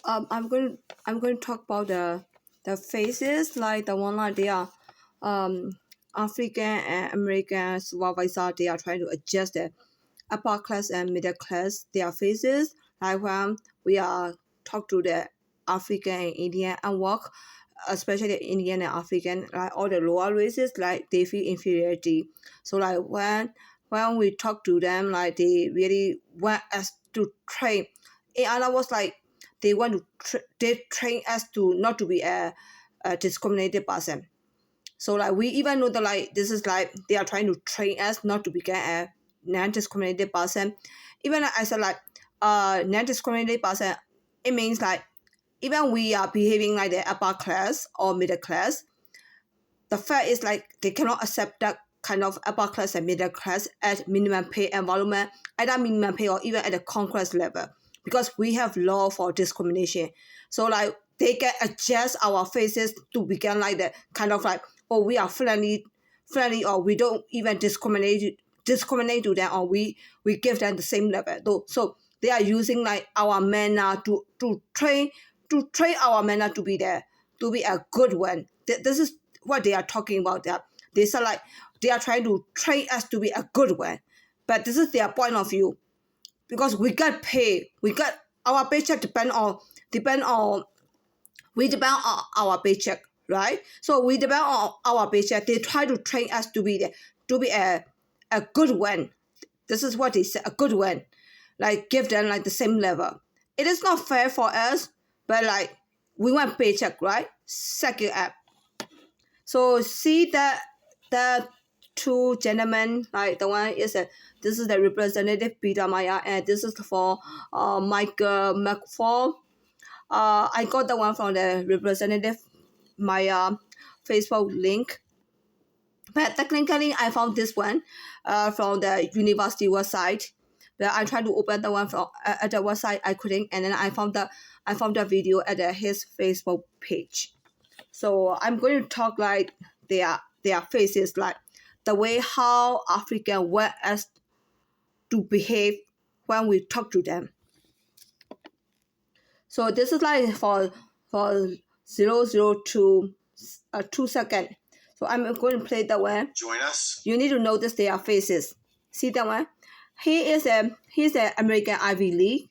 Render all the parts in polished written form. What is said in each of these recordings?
I'm going to talk about the faces, like the one like they are African and Americans, what they are trying to adjust the upper class and middle class their faces. Like when we are talk to the African and Indian and work, especially Indian and African, like all the lower races, like they feel inferiority. So like when we talk to them, like they really want us to train. In other words, like they want to they train us to not to be a discriminated person. So like we even know that like this is like they are trying to train us not to become a non-discriminated person. Even like I said like non-discriminated person, it means like even we are behaving like the upper class or middle class, the fact is like they cannot accept that kind of upper class and middle class at minimum pay environment, either minimum pay or even at the conquest level, because we have law for discrimination. So like they can adjust our faces to become like the kind of like, oh, we are friendly, or we don't even discriminate to them, or we give them the same level. So they are using like our manner to train our manner to be there, to be a good one. This is what they are talking about. They say like they are trying to train us to be a good one, but this is their point of view, because we got paid, we got our paycheck depend on we depend on our paycheck, right? So we depend on our paycheck. They try to train us to be a good one. This is what they say, a good one. Like give them like the same level. It is not fair for us, but like we want paycheck, right? Second up. So see that the two gentlemen, like the one is this is the representative Peter Maya, and this is for Michael McFall. I got the one from the representative Maya Facebook link. But technically, I found this one from the university website. But I tried to open the one from at the website, I couldn't, and then I found the video at his Facebook page. So I'm going to talk like their faces, like the way how African want us to behave when we talk to them. So this is like for 0 to 2 seconds. So I'm going to play that one. Join us. You need to notice their faces. See that one? He's an American Ivy League,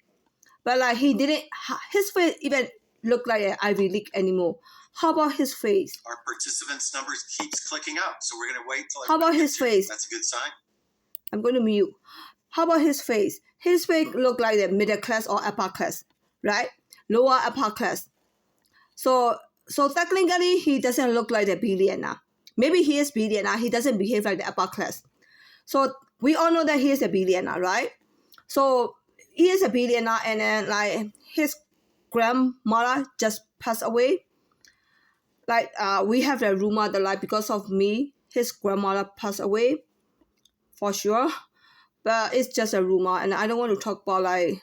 but like he didn't, his face even look like an Ivy League anymore. How about his face? Our participants' numbers keeps clicking up, so we're going to wait till. How about his face? That's a good sign. I'm going to mute. How about his face? His face look like the middle class or upper class, right? Lower upper class. So technically he doesn't look like the billionaire. Maybe he is billionaire. He doesn't behave like the upper class. So we all know that he is a billionaire, right? So he is a billionaire, and then like his grandmother just passed away. Like we have the rumor that like because of me, his grandmother passed away, for sure. But it's just a rumor, and I don't want to talk about like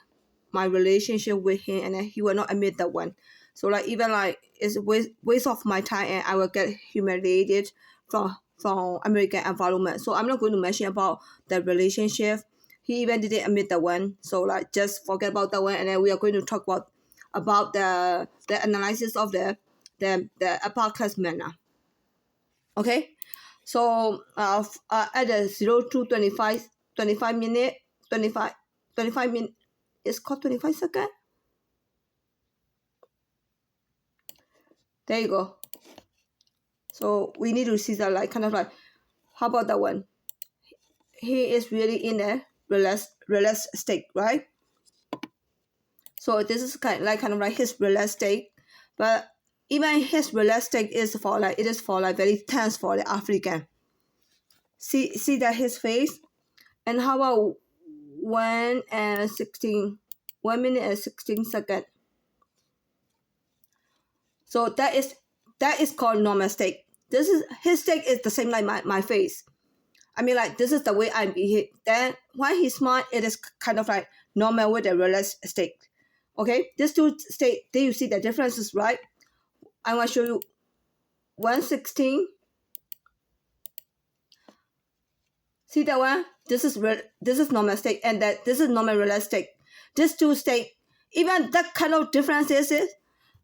my relationship with him, and then he will not admit that one. So like even like it's waste of my time, and I will get humiliated from American environment. So I'm not going to mention about the relationship. He even didn't admit that one. So like just forget about that one, and then we are going to talk about the analysis of the upper class manner. Okay, so at the 0 to 25 minute 25 minute, it's called 25 seconds. There you go. So we need to see that like kind of like, how about that one? He is really in a relaxed state, right? So this is kind of like his relaxed state, but even his relaxed state is for like, it is for like very tense for the African. See that his face. And how about 1 minute and 16 seconds? So that is called normal state. This is his state is the same like my face. I mean, like this is the way I behave. Then when he smile, it is kind of like normal with the relaxed state. Okay, these two state. Do you see the differences, right? I want to show you 116. See that one? This is normal state, and that this is normal relaxed state. These two state Even that kind of differences is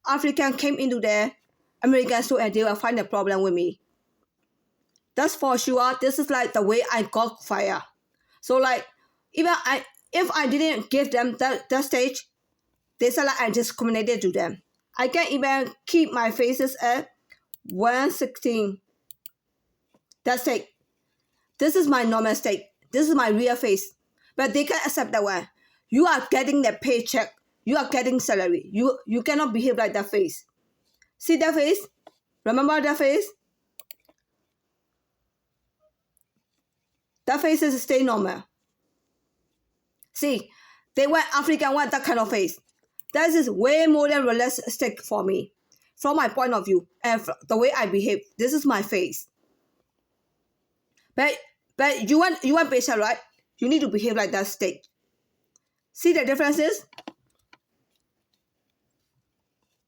African came into the American store and they will find a problem with me. That's for sure. This is like the way I got fired. So like if I didn't give them that stage, they said like I discriminated to them. I can't even keep my faces at 116. That's it. This is my normal state. This is my real face. But they can accept that one. You are getting the paycheck. You are getting salary. You cannot behave like that face. See that face? Remember that face? That face is stay normal. See, they want African want that kind of face. That is way more than realistic for me. From my point of view and the way I behave, this is my face. But you want patient, right? You need to behave like that state. See the differences?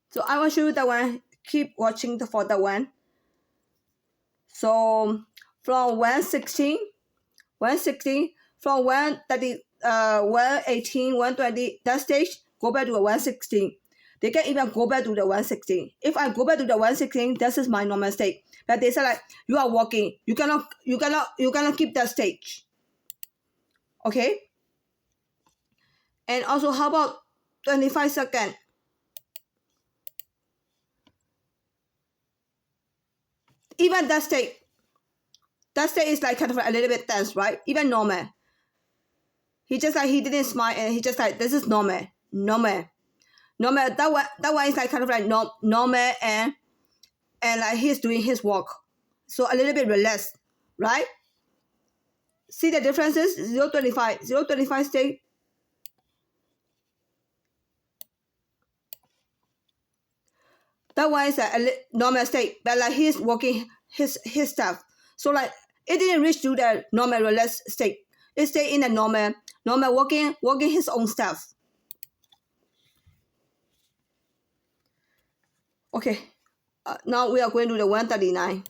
So I will show you that one. Keep watching for that one. So from 116, from 130, 118, 120, that stage, go back to the 116. They can even go back to the 116. If I go back to the 116, this is my normal state. But they say like you are walking, you cannot keep that stage. Okay? And also how about 25 seconds? Even that state is like kind of a little bit tense, right? Even normal. He just like he didn't smile and he just like this is normal. That one is like kind of like normal and like he's doing his work. So a little bit relaxed, right? See the differences? 025 state. That one is a normal state, but like he's working his stuff. So like it didn't reach to the normal relaxed state. It stayed in the normal working his own stuff. Okay, now we are going to the 139.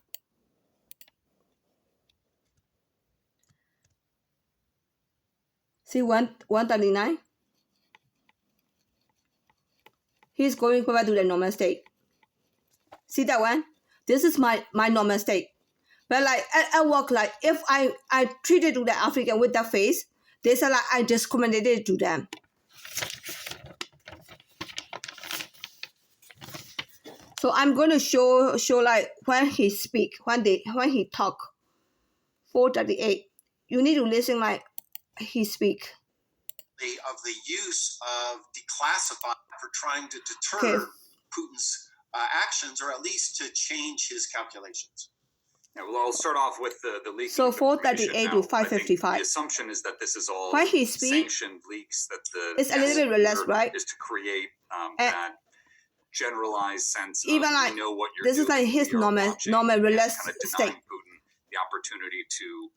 See 139? He's going back to the normal state. See that one? This is my normal state. But like at work, like if I treated to the African with that face, they say like I discriminated to them. So I'm going to show like when he speak, when he talk. 438. You need to listen like he speak. Of the use of declassify for trying to deter Putin's actions, or at least to change his calculations. Yeah, well, I'll start off with the leak. So 438 to 555. The assumption is that this is all when he speak, sanctioned leaks. That it's a little bit relaxed, right? Is to create that generalized sense of even like we know what you're this doing, is like his normal relaxed kind of state. Putin the opportunity to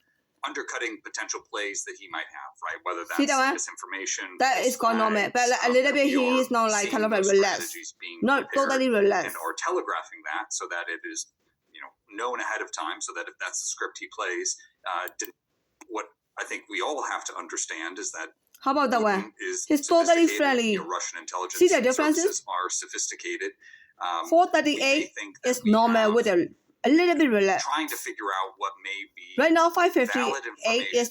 undercutting potential plays that he might have, right? Whether that's misinformation, that is called normal, but like a little bit he is not like kind of like relaxed, not totally relaxed, or telegraphing that so that it is known ahead of time, so that if that's the script he plays, what I think we all have to understand is that. How about that one? He's totally friendly. Russian intelligence see the differences? Are sophisticated. 438 is normal with a little bit relaxed. Trying to figure out what may be right now. 558 is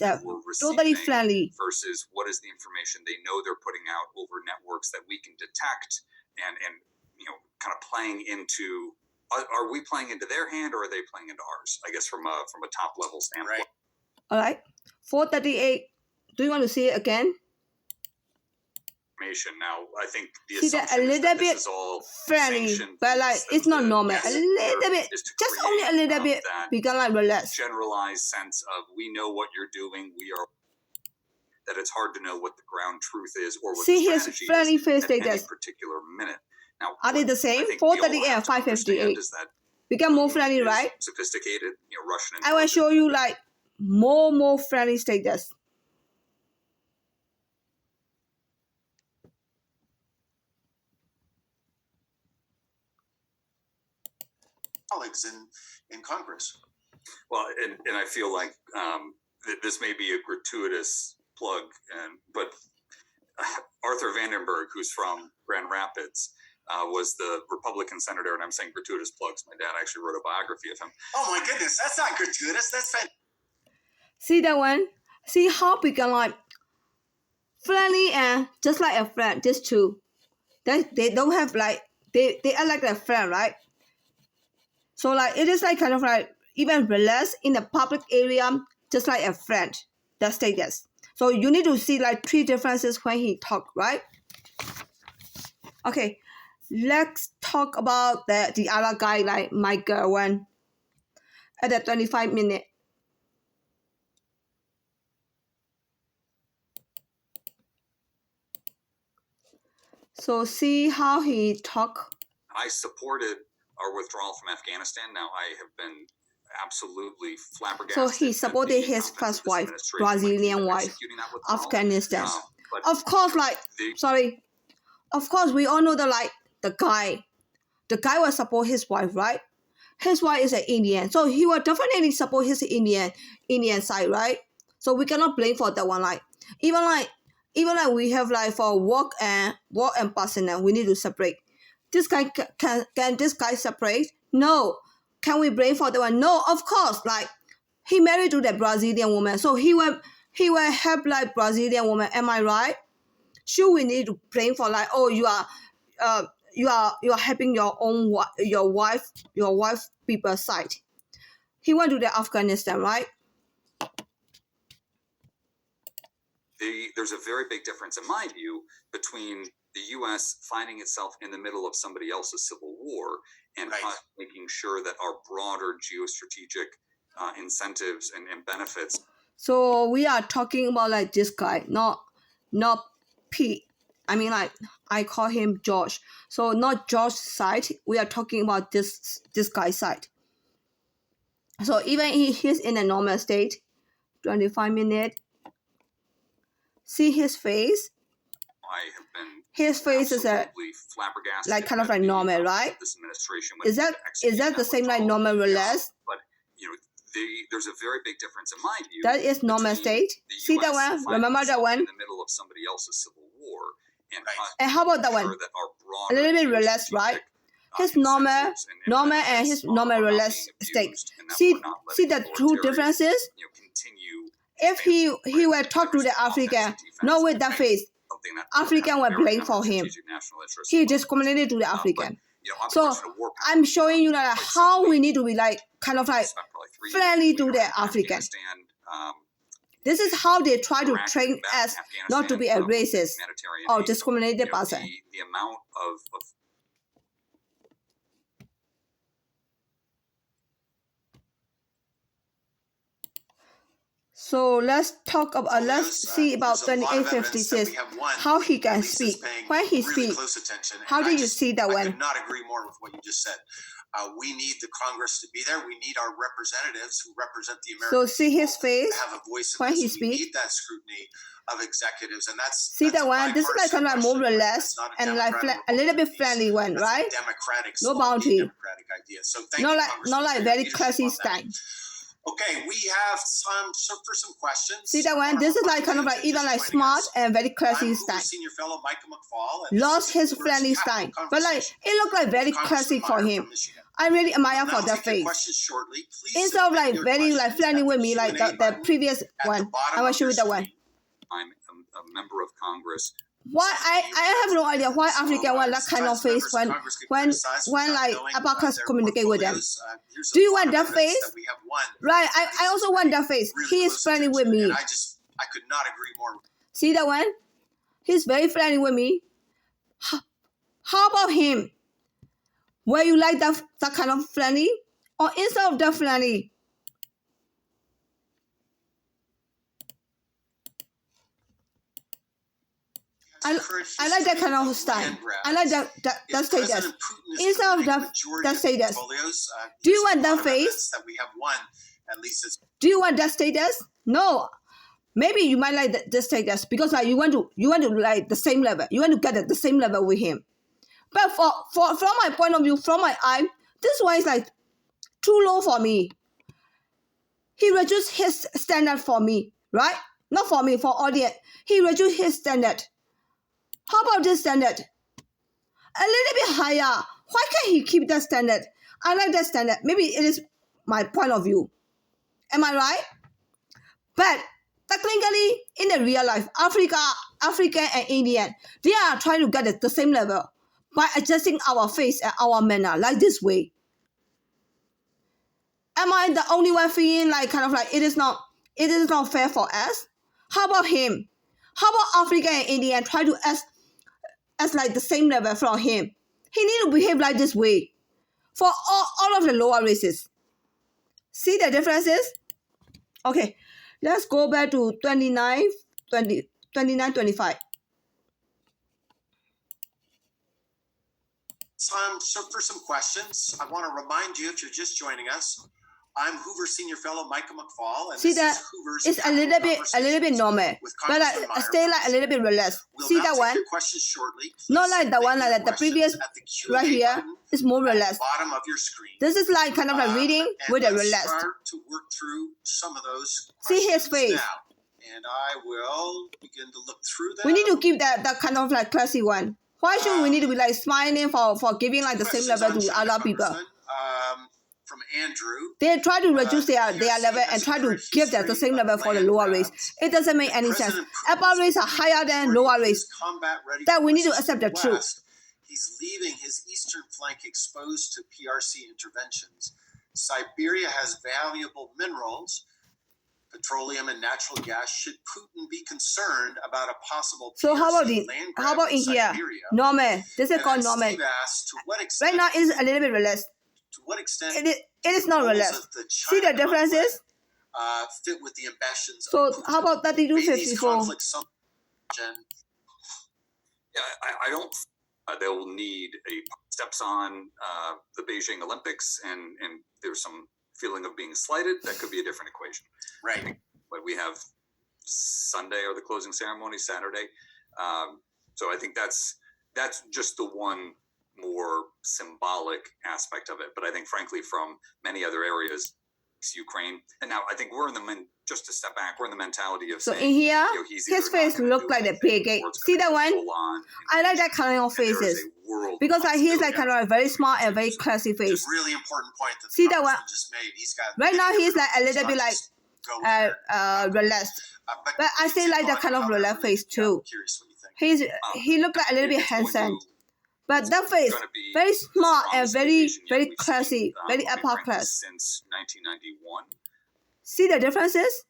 totally friendly. Versus what is the information they know they're putting out over networks that we can detect and kind of playing into. Are we playing into their hand or are they playing into ours? I guess from a top level standpoint. All right, 438. Do you want to see it again? Now, I think the see that a little bit friendly, but like it's not normal. A little bit, just only a little bit. Become like relaxed. Generalized sense of we know what you're doing. We are. That it's hard to know what the ground truth is or what see the his friendly face at any status. particular minute. Now, are they the same? 438 and 558. Become more friendly, right? Sophisticated, Russian. I will show you like more friendly status. Colleagues in Congress. Well, and I feel like this may be a gratuitous plug, but Arthur Vandenberg, who's from Grand Rapids, was the Republican senator, and I'm saying gratuitous plugs. My dad actually wrote a biography of him. Oh my goodness, that's not gratuitous. That's fantastic. See that one? See how we can like friendly and just like a friend. These two, they don't have like they are like a friend, right? So like it is like kind of like even relaxed in the public area, just like a friend. That status. So you need to see like 3 differences when he talk, right? Okay, let's talk about the other guy, like my girl one at the 25 minute. So see how he talk. I supported our withdrawal from Afghanistan. Now I have been absolutely flabbergasted. So he supported his first wife, Brazilian wife, Afghanistan. Of course, like of course we all know that like the guy will support his wife, right? His wife is an Indian, so he will definitely support his Indian side, right? So we cannot blame for that one. Like even like we have like for work and personal, we need to separate. This guy can this guy separate? No. Can we blame for that one? No, of course. Like he married to the Brazilian woman, so he will help like Brazilian woman. Am I right? Should we need to blame for like, oh, you are helping your own your wife people's side? He went to the Afghanistan, right? There's a very big difference, in my view, between the U.S. finding itself in the middle of somebody else's civil war and us making sure that our broader geostrategic incentives and benefits. So we are talking about like this guy, not Pete. I mean, like I call him George. So not George's side. We are talking about this guy's side. So even he's in a normal state, 25 minutes. See his face. I have been his face is a like kind of like normal, right? This administration is that the same like normal relax? But there's a very big difference in my view. That is normal state. See that one? Remember that one? In the middle of somebody else's civil war, and how about that one? A little bit relaxed, right? His normal and his normal relaxed state. See the 2 differences. If he were talk to the African, not with that face, African were blame for him. He discriminated to the African. So I'm showing you that how we need to be like kind of like friendly to the African. This is how they try to train us not to be a racist or discriminated person. The amount of So let's talk about see about 2856 how he can speak. When he speaks, how do you see that one? I could not agree more with what you just said. We need the Congress to be there. We need our representatives who represent the American people. So see his face to have a voice when he speaks. We need that scrutiny of executives, and that's that one. This is like kind of like more relaxed and like a little bit friendly one, right? Democratic, no boundary. Democratic idea. So not like very classy style. Okay, we have time for some questions. See that one? This is like kind of like even like smart and very classy style. Senior fellow Michael McFall. Lost his friendly style, but like it looked like very classy for him. I really admire for that face. Instead of like very like friendly with me like the previous one. I will show you that one. I'm a member of Congress. Why I have no idea why African want that kind of face when like upper class communicate with them. Do you want that face? Right, I also want that face. He is friendly with me. I could not agree more. See that one? He's very friendly with me. How about him? Were you like that kind of friendly? Or instead of that friendly? I like that kind of style. I like that status. Instead of that status, do you want that face? Do you want that status? No. Maybe you might like the status because like you want to like the same level. You want to get at the same level with him. But from my point of view, from my eye, this one is like too low for me. He reduced his standard for me, right? Not for me, for audience. He reduced his standard. How about this standard? A little bit higher. Why can't he keep that standard? I like that standard. Maybe it is my point of view. Am I right? But technically, in the real life, African and Indian, they are trying to get the same level by adjusting our face and our manner like this way. Am I the only one feeling like kind of like it is not fair for us? How about him? How about African and Indian try to as like the same level from him? He need to behave like this way for all of the lower races. See the differences? Okay, let's go back to 29, 25. So for some questions, I want to remind you, if you're just joining us, I'm Hoover Senior Fellow Micah McFall, and See this that? is Hoover's It's a little bit normal, but I stay like a little bit relaxed. We'll See now that take one? your questions shortly. Not Please like the submit one your like the previous questions at the Q&A right here. button It's more at the relaxed. bottom of your screen. This is like kind of like reading And with a let's relaxed. start to work through some of those See his questions face. now. And I will begin to look through them. We need to keep that kind of like classy one. Why should we need to be like smiling for giving like the same Questions level on to China, other people? Congressman, from Andrew. They try to reduce their PRC level has and try a to rich give that the history same of level for the land lower race. grabs. It doesn't make any sense. President Upper Putin's race are higher than supporting lower his race. combat-ready That we need to forces accept in the truth. West. He's leaving his eastern flank exposed to PRC interventions. Siberia has valuable minerals, petroleum and natural gas. Should Putin be concerned about a possible So how about PRC in land how grab about in here? Siberia? Normal. This is And called then normal. Steve asked, to what Right extent, now it's a little bit relaxed. to what extent It is not goals relaxed. of the See the China differences? conflict, fit with the ambitions So of Putin? how about May these 3254? conflicts Yeah, I don't. They'll need a steps on the Beijing Olympics, and there's some feeling of being slighted. That could be a different equation. right. But we have Sunday or the closing ceremony, Saturday. So I think that's just the one more symbolic aspect of it. But I think, frankly, from many other areas, it's Ukraine. And now I think we're in just to step back, we're in the mentality of So saying, in here, he's his either not face gonna look do like the anything, big gate. or it's See gonna that be one? full on I like that kind of and there is faces. a world Because like he's like kind possibility of a very smart and very classy It's face. a really important point that the See that one? congressman just made. He's got Right now many he's like a different little bit like just go there. relaxed. But I you say did like that talk kind of about relaxed face yeah, I'm too. curious what you think. He look like a little bit it's going handsome. to- But that face, gonna be very smart and strongest very innovation yet we've classy, seen, very I mean, upper frankly, class. since 1991. See the differences?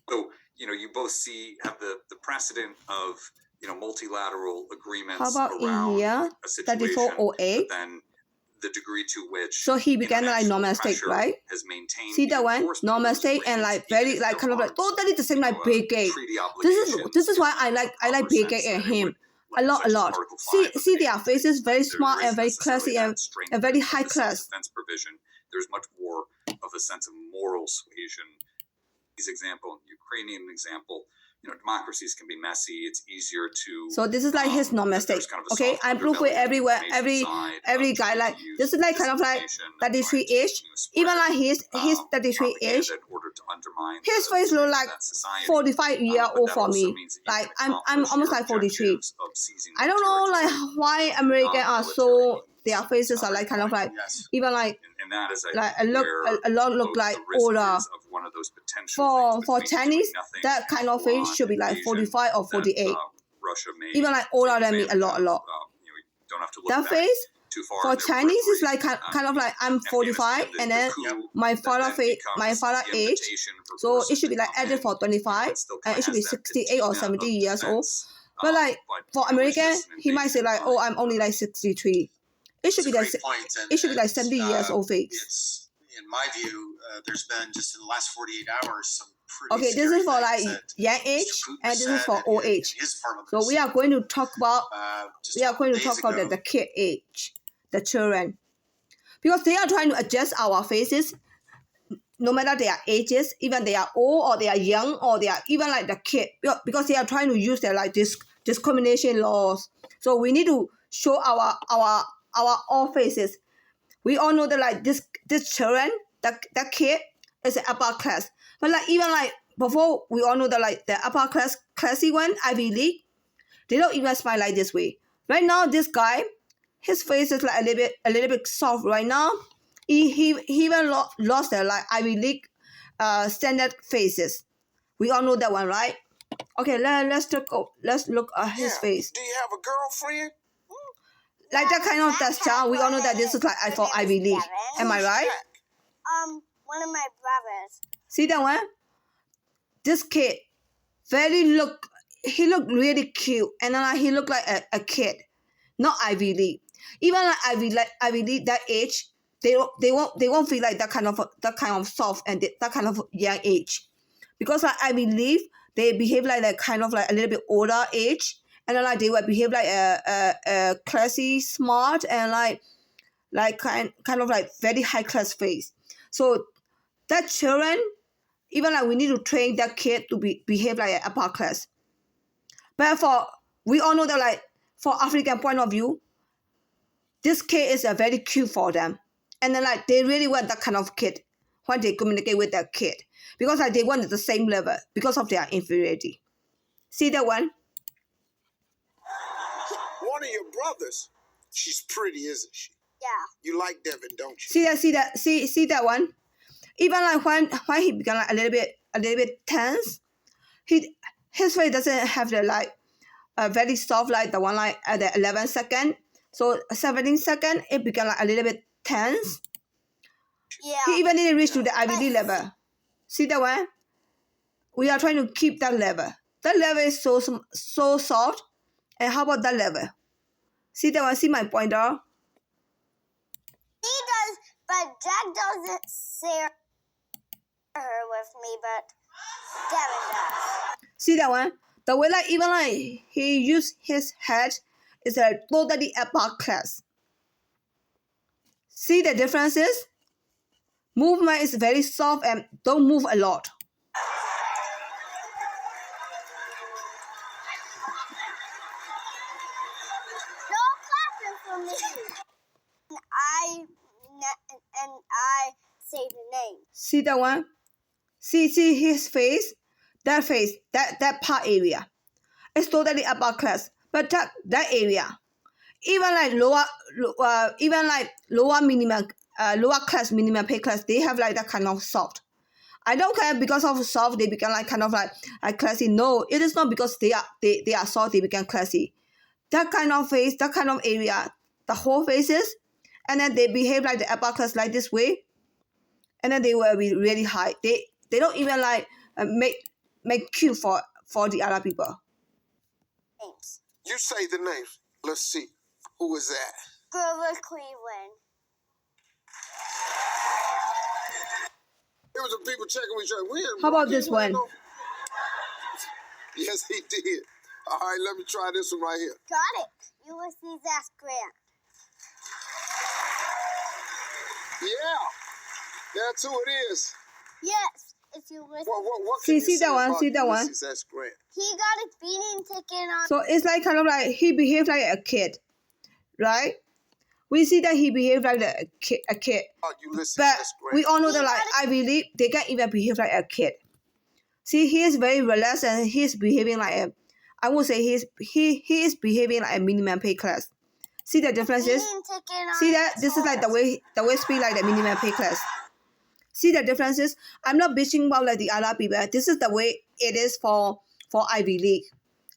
So, you both have the precedent of, multilateral agreements How about around in here? a situation, 3408. but then the degree to which So he began like international normal state, pressure right? has maintained See the that one? enforcement of Normal those state and agreements, like even very if like there kind of like aren't, totally the same like Bill Gates. treaty This is why I obligations like in the Bill proper Gates and sense that it him would, a lot. such as Article 5 of See the their faces very There smart and isn't very necessarily classy and that strength very of high the class. self-defense provision. There's much more of a sense of moral suasion. His example, Ukrainian example, democracies can be messy. It's easier to. So this is like his normal state. there's kind of a Okay, soft I'm proof with underbelly everywhere, of the information side every of guy trying like to use this is like kind of like disinformation and trying to, 33-ish. spread, Even like he's 33-ish. propaganda in order to undermine His the face look strength of like that society. 45-year-old But for that also me. means that you Like can I'm accomplish almost your like 43. objectives of seizing I don't know like territory why American are so military their means. faces are like kind of like Yes. even like And that is, I like think, a where lot look both like the risk older. is of one of those potential For things between Chinese, doing nothing that kind of full face on should be like invasion 45 or that, 48. Russia may Even like older take than me a advantage lot. of. We don't have to look That back face too far for in their Chinese is periphery. like kind of like I'm 45 and then my father age, so it should be like added for 25 and it should be 68 or 70 years old. But like for American, he might say like, oh, I'm only like 63. It should be like it should be like 70 years old face. It's, in my view, there's been just in the last 48 hours some pretty Okay, this scary is for things like that young age Mr. Putin and this is said for old in age. his parliament So we are going to talk about just a couple days ago. the kid age, the children, because they are trying to adjust our faces, no matter their ages, even they are old or they are young or they are even like the kid, because they are trying to use their like discrimination laws. So we need to show our all faces. We all know that like this children, that kid is an upper class. But like even like before, we all know that like the upper classy one, Ivy League, they don't even smile like this way. Right now, this guy, his face is like a little bit soft right now. He even lost the like Ivy League standard faces. We all know that one, right? Okay, let's look at his face. Do you have a girlfriend? Like that kind of texture, we all know that this is like for Ivy League. Am I right? One of my brothers. See that one? This kid, he looked really cute, and then like, he looked like a kid, not Ivy League. Even like Ivy League that age, they won't feel like that kind of soft and that kind of young age, because like Ivy League, they behave like a kind of like a little bit older age, and then like they will behave like a classy, smart, and like kind of like very high class face. So that children, even like we need to train that kid to behave like an upper class. But we all know that like for African point of view, this kid is a very cute for them, and then like they really want that kind of kid when they communicate with that kid, because like they want the same level because of their inferiority. See that one? One of your brothers. She's pretty, isn't she? Yeah. You like Devin, don't you? See that one? Even like when he become like a little bit tense, his face doesn't have the like very soft like the one like at the 11 second. So 17 second it become like a little bit tense. Yeah. He even didn't reach to the Ivy League level. See that one? We are trying to keep that level. That level is so soft. And how about that level? See that one? See my pointer? He does, but Jack doesn't share her with me, but Devin does. See that one? The way like even like he used his head is a totally upper class. See the differences? Movement is very soft and don't move a lot. No clapping for me. And I say the name. See that one? See his face? That part area. It's totally upper class. But that area, even like lower class minimum pay class, they have like that kind of soft. I don't care because of soft they become like kind of like classy. No, it is not because they are soft they become classy. That kind of face, that kind of area, the whole faces, and then they behave like the upper class like this way, and then they will be really high. They don't even like make cute for the other people. Names. You say the names. Let's see. Who is that? Grover Cleveland. There was some people checking with each other. How about this one? Yes, he did. All right, let me try this one right here. Got it. Ulysses S. Grant. Yeah, that's who it is. Yes, it's Ulysses. What can See you that say one, about see that one. Ulysses S. Grant? He got a speeding ticket on. So it's like kind of like he behaved like a kid, right? We see that he behaved like a kid. Ulysses But S. Grant. we all know that like I believe they can't even behave like a kid. See, he is very relaxed and he's behaving like a, I would say he is behaving like a minimum pay class. See the differences? Speeding ticket on See that? his This is like the horse. way speak like the minimum pay class. See the differences? I'm not bitching about like the other people. This is the way it is for Ivy League.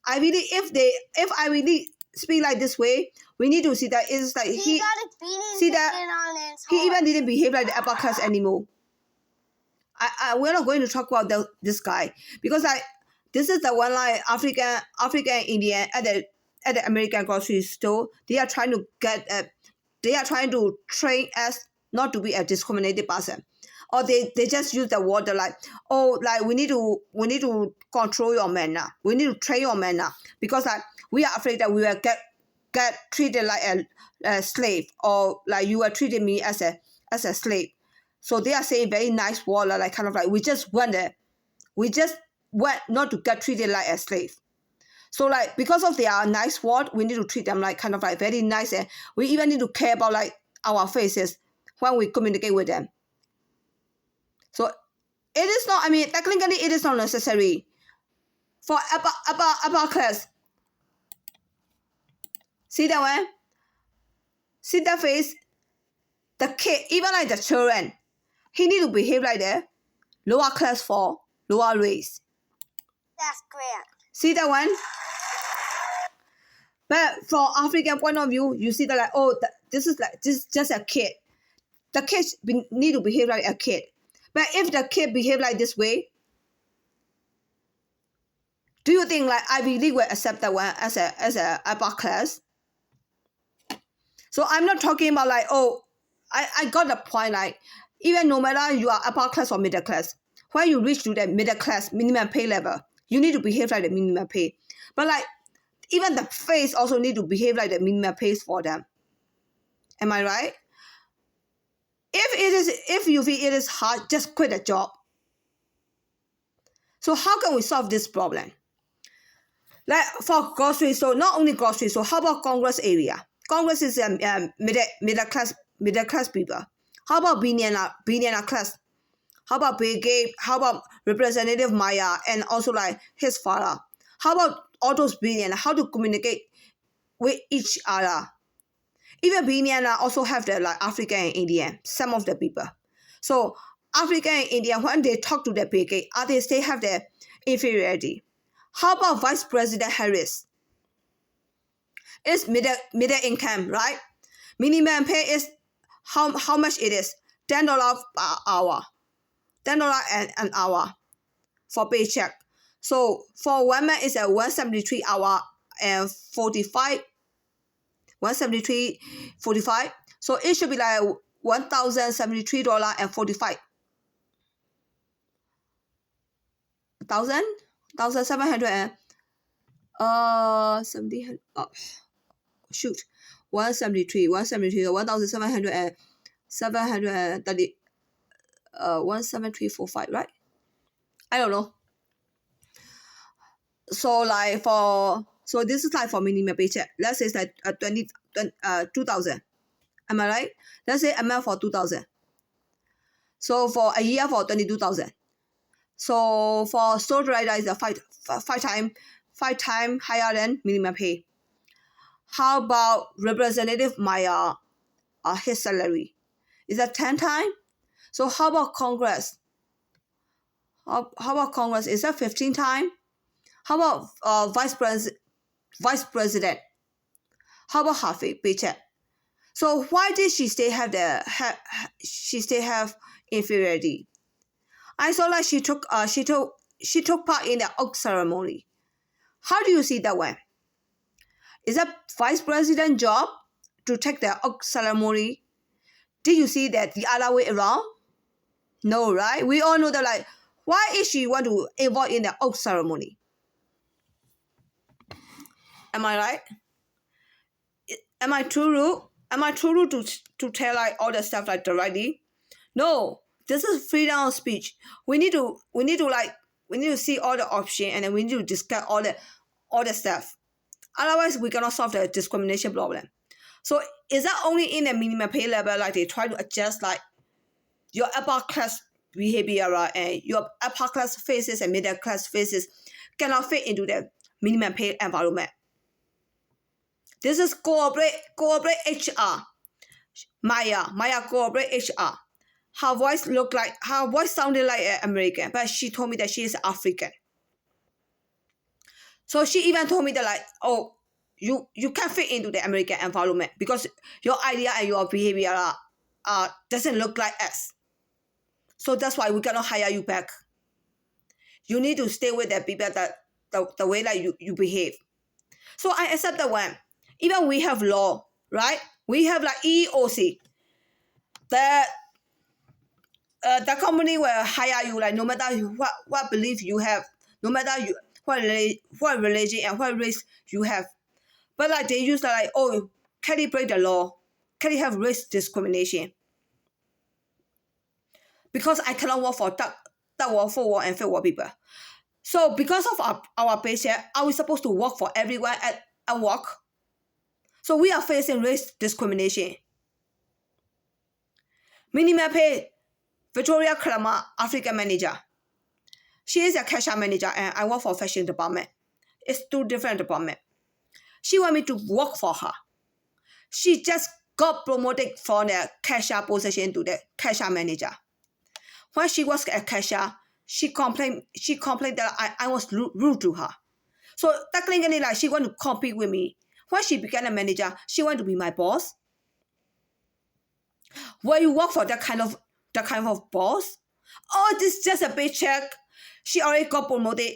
Ivy League, if Ivy League speak like this way, we need to see that it's like He got a speeding see ticket that on his he even horse. didn't behave like the upper class anymore. We're not going to talk about this guy because this is the one like African Indian at the American grocery store. They are trying to train us not to be a discriminated person, or they just use the word like, oh, like we need to control your manner, we need to train your manner because like we are afraid that we will get treated like a slave, or like you are treating me as a slave. So they are saying very nice word like kind of like we just want not to get treated like a slave. So like because of their nice word, we need to treat them like kind of like very nice, and we even need to care about like our faces when we communicate with them. So it is not, I mean, technically it is not necessary for upper class. See that one? See that face? The kid, even like the children, he need to behave like the lower class for lower race. That's great. See that one? But from African point of view, you see that like, oh, this is just a kid. The kids need to behave like a kid. But if the kid behave like this way, do you think like Ivy League will accept that one as a upper class? So I'm not talking about like, oh, I got the point, like even no matter you are upper class or middle class, when you reach to the middle class minimum pay level, you need to behave like the minimum pay. But like even the face also need to behave like the minimum pays for them. Am I right? If you feel it is hard, just quit the job. So how can we solve this problem? Like for grocery store, not only grocery store, how about Congress area? Congress is middle class people. How about billionaire class? How about Bill Gates? How about Representative Maya and also like his father? How about all those billionaires? How to communicate with each other? Even billionaires also have the like African and Indian, some of the people. So African and Indian, when they talk to the Bill Gates, they still have the inferiority. How about Vice President Harris? It's middle income, right? Minimum pay is how much it is? $10 per hour. $10 an hour for paycheck. So for women it's a 173 hour and 45. 173.45. So it should be like $1,073.45. 1,700 70 shoot 173 1,700 and 730 17345, right? I don't know. So like so this is like for minimum paycheck. Let's say it's like 2,000. Am I right? Let's say a month for 2,000. So for a year for 22,000. So for sole rider is a five time higher than minimum pay. How about Representative Maya? His salary is that 10 times. So how about Congress? How about Congress? Is that 15 times? How about vice president? How about half a paycheck? So why did she still have inferiority? I saw like she took part in the oath ceremony. How do you see that one? Is that vice president job to take the oath ceremony? Did you see that the other way around? No, right? We all know that like why is she want to involve in the oath ceremony? Am I right? Am I too rude? Am I too rude to tell like all the stuff like directly? No, this is freedom of speech. We need to see all the options, and then we need to discuss all the stuff. Otherwise, we cannot solve the discrimination problem. So is that only in the minimum pay level, like they try to adjust like your upper class behavior and your upper class faces and middle class faces cannot fit into the minimum pay environment? This is corporate HR. Maya corporate HR. Her voice sounded like an American, but she told me that she is African. So she even told me that like, oh, you can't fit into the American environment because your idea and your behavior doesn't look like us. So that's why we cannot hire you back. You need to stay with the people that the way that you behave. So I accept that one. Even we have law, right? We have like EEOC. The company will hire you like no matter what belief you have, no matter what religion and what race you have. But like they use like, oh, can you break the law? Can you have race discrimination? Because I cannot work for third world, fourth world, and fifth world people. So because of our paycheck, are we supposed to work for everyone at work? So we are facing race discrimination. Minimum pay, Victoria Krama, African manager. She is a cashier manager and I work for fashion department. It's two different departments. She want me to work for her. She just got promoted from the cashier position to the cashier manager. When she was a cashier, she complained that I was rude to her. So technically, like, she want to compete with me. When she became a manager, she want to be my boss. When you work for that kind of boss, oh, this is just a paycheck. She already got promoted.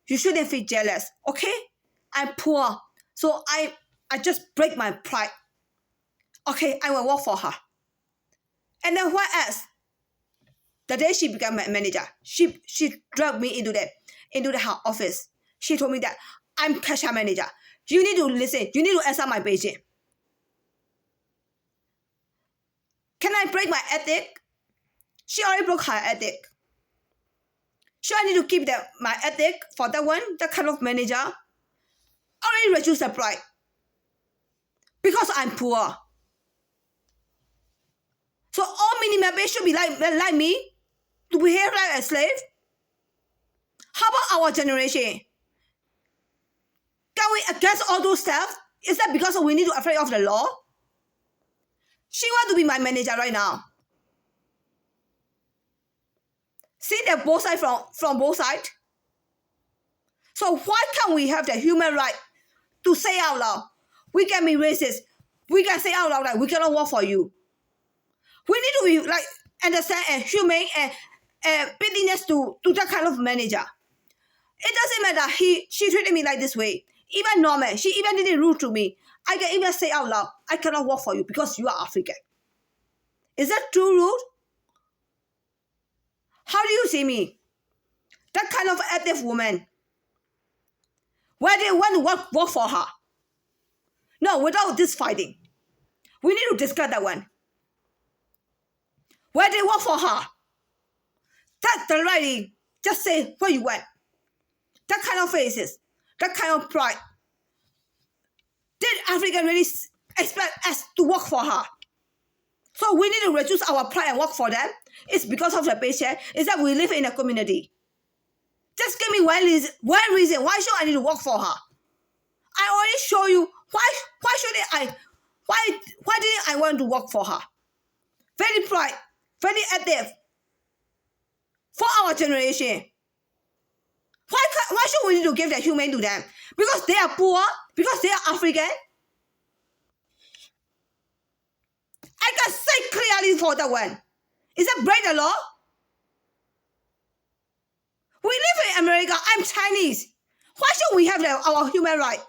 You shouldn't feel jealous, okay? I'm poor, so I just break my pride. Okay, I will work for her. And then what else? The day she became a manager, she dragged me into her office. She told me that I'm cashier manager. You need to listen. You need to answer my paycheck. Can I break my ethic? She already broke her ethic. So I need to keep my ethic for that one, that kind of manager. Already reduce the pride. Because I'm poor. So all minimum pay should be like me, to behave like a slave? How about our generation? Can we against all those stuff? Is that because we need to afraid of the law? She want to be my manager right now. See the both sides from both sides? So why can't we have the human right to say out loud, we can be racist, we can say out loud that we cannot work for you? We need to be like understand and humane and business to that kind of manager. It doesn't matter she treated me like this way. Even Norman, she even didn't rude to me. I can even say out loud, I cannot work for you because you are African. Is that too rude? How do you see me? That kind of active woman. Where they want to work for her. No, without this fighting. We need to discuss that one. Where they work for her. That's the writing. Just say what you want. That kind of faces. That kind of pride. Did Africa really expect us to work for her? So we need to reduce our pride and work for them. It's because of the paycheck. It's that we live in a community. Just give me one reason. Why should I need to work for her? I already show you why didn't I want to work for her? Very pride, very active. For our generation. Why should we need to give the human to them? Because they are poor? Because they are African? I can say clearly for that one. Is that break the law? We live in America. I'm Chinese. Why should we have our human right?